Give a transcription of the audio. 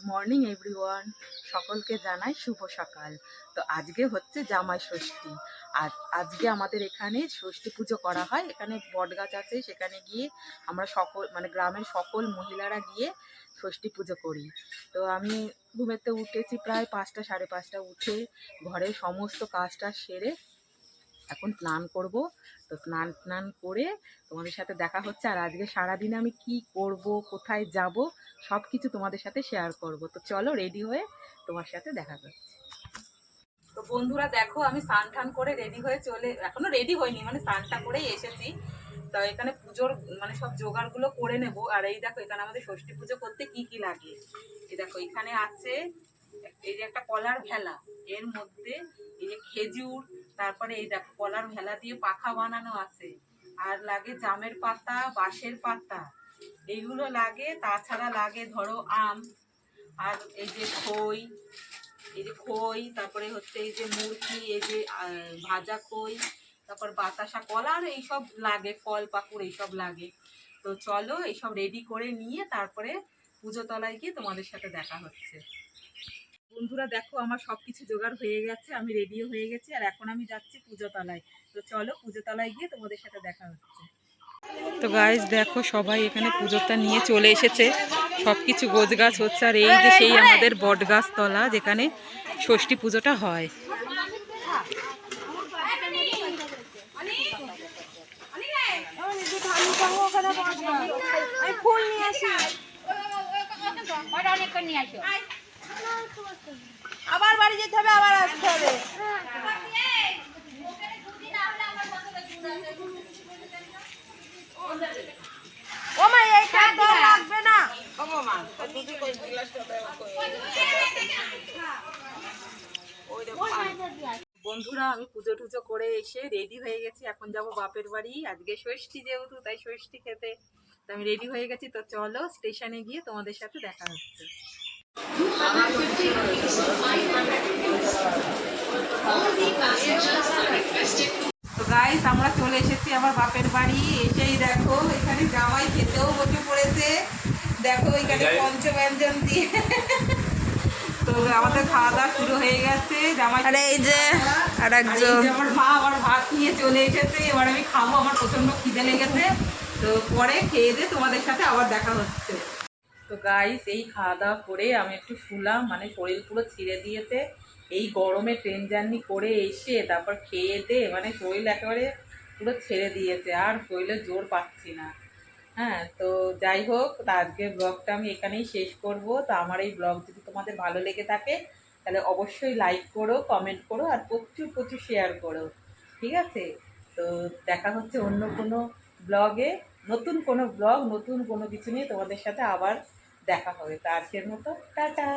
Morning everyone, সকলকে জানাই শুভ সকাল। তো আজকে হচ্ছে জামাই ষষ্ঠী। আর আজকে আমাদের এখানে ষষ্ঠী পুজো করা হয়। এখানে বটগাছ আছে, সেখানে গিয়ে আমরা সকল গ্রামের সকল মহিলারা গিয়ে ষষ্ঠী পুজো করি। তো আমি ঘুমেতে উঠেছি প্রায় 5টা সাড়ে 5টা, উঠে ঘরের সমস্ত কাজটা সেরে এখন স্নান করব। তো স্নান করে তোমাদের সাথে দেখা হচ্ছে। আর আজকে সারাদিনে আমি কি করব, কোথায় যাব, সব কিছু তোমাদের সাথে শেয়ার করব। তো চলো রেডি হয়ে তোমার সাথে দেখা করছি। তো বন্ধুরা দেখো, আমি স্নান টান করে রেডি হয়ে এখনো রেডি হয়নি, স্নানটা করেই এসেছি। তো এখানে পুজোর সব জোগাড়গুলো করে নেব। আর এই দেখো, এখানে আমাদের ষষ্ঠী পুজো করতে কি কি লাগে। এই দেখো, এখানে আছে এই যে একটা কলার ভেলা, এর মধ্যে এই যে খেজুর, তারপরে এই দেখো কলার ভেলা দিয়ে পাখা বানানো আছে, আর লাগে জামের পাতা, বাঁশের পাতা, এইগুলো লাগে। তাছাড়া লাগে ধরো আম, আর এই যে খই, তারপরে হচ্ছে এই যে মুরগি, এই যে ভাজা খই, তারপর বাতাসা, কলা, আর এইসব লাগে, ফল পাকুড় এইসব লাগে। তো চলো এইসব রেডি করে নিয়ে তারপরে পুজো তলায় গিয়ে তোমাদের সাথে দেখা হচ্ছে। বন্ধুরা দেখো, আমার সবকিছু জোগাড় হয়ে গেছে, আমি রেডিও হয়ে গেছি। আর এখন আমি যাচ্ছি পুজো তলায়। তো চলো পুজো তলায় গিয়ে তোমাদের সাথে দেখা হচ্ছে। তো গাইস দেখো, সবাই এখানে পুজোটা নিয়ে চলে এসেছে, সবকিছু গোছগাছ হচ্ছে। আর এই যে সেই আমাদের বটগাছ তলা, যেখানে ষষ্ঠী পুজোটা হয়। আবার বাড়ি যেতে হবে, আবার আসতে হবে। ও মা, এইটা দর লাগবে না। বন্ধুরা, আমি পুজো টুজো করে এসে রেডি হয়ে গেছি। এখন যাব বাপের বাড়ি, আজকে ষষ্ঠী যেহেতু, তাই ষষ্ঠী খেতে। তো আমি রেডি হয়ে গেছি। তো চলো স্টেশনে গিয়ে তোমাদের সাথে দেখা হচ্ছে। তো গাইস, আমরা চলে এসেছি আমার বাপের বাড়ি। এসেই দেখো, এখানে জামাই খেতেও বসে পড়েছে। দেখো এখানে পঞ্চব্যঞ্জন দিয়ে তো আমাদের খাওয়া দাওয়া শুরু হয়ে গেছে। জামাই আরে এই যে আর একজন, আমার মা আবার ভাত নিয়ে চলে এসেছে। এবার আমি খাবো, আমার প্রচন্ড খিদে লেগেছে। তো পরে খেয়ে দিয়ে তোমাদের সাথে আবার দেখা হচ্ছে। তো গাইস, এই খাওয়া দাওয়া করে আমি একটু শুলাম, শরীর পুরো ছিঁড়ে দিয়েছে। এই গরমে ট্রেন জার্নি করে এসে তারপর খেয়ে দিয়ে শরীর একেবারে পুরো ছেড়ে দিয়েছে, আর শরীরে জোর পাচ্ছি না। হ্যাঁ, তো যাই হোক, তা আজকের ব্লগটা আমি এখানেই শেষ করব। তো আমার এই ব্লগ যদি তোমাদের ভালো লেগে থাকে, তাহলে অবশ্যই লাইক করো, কমেন্ট করো, আর প্রচুর প্রচুর শেয়ার করো। ঠিক আছে? তো দেখা হচ্ছে অন্য কোনো ব্লগে, নতুন কোনো ব্লগ, নতুন কোনো কিছু নিয়ে তোমাদের সাথে আবার দেখা হবে। তো আজকের মতো টাটা।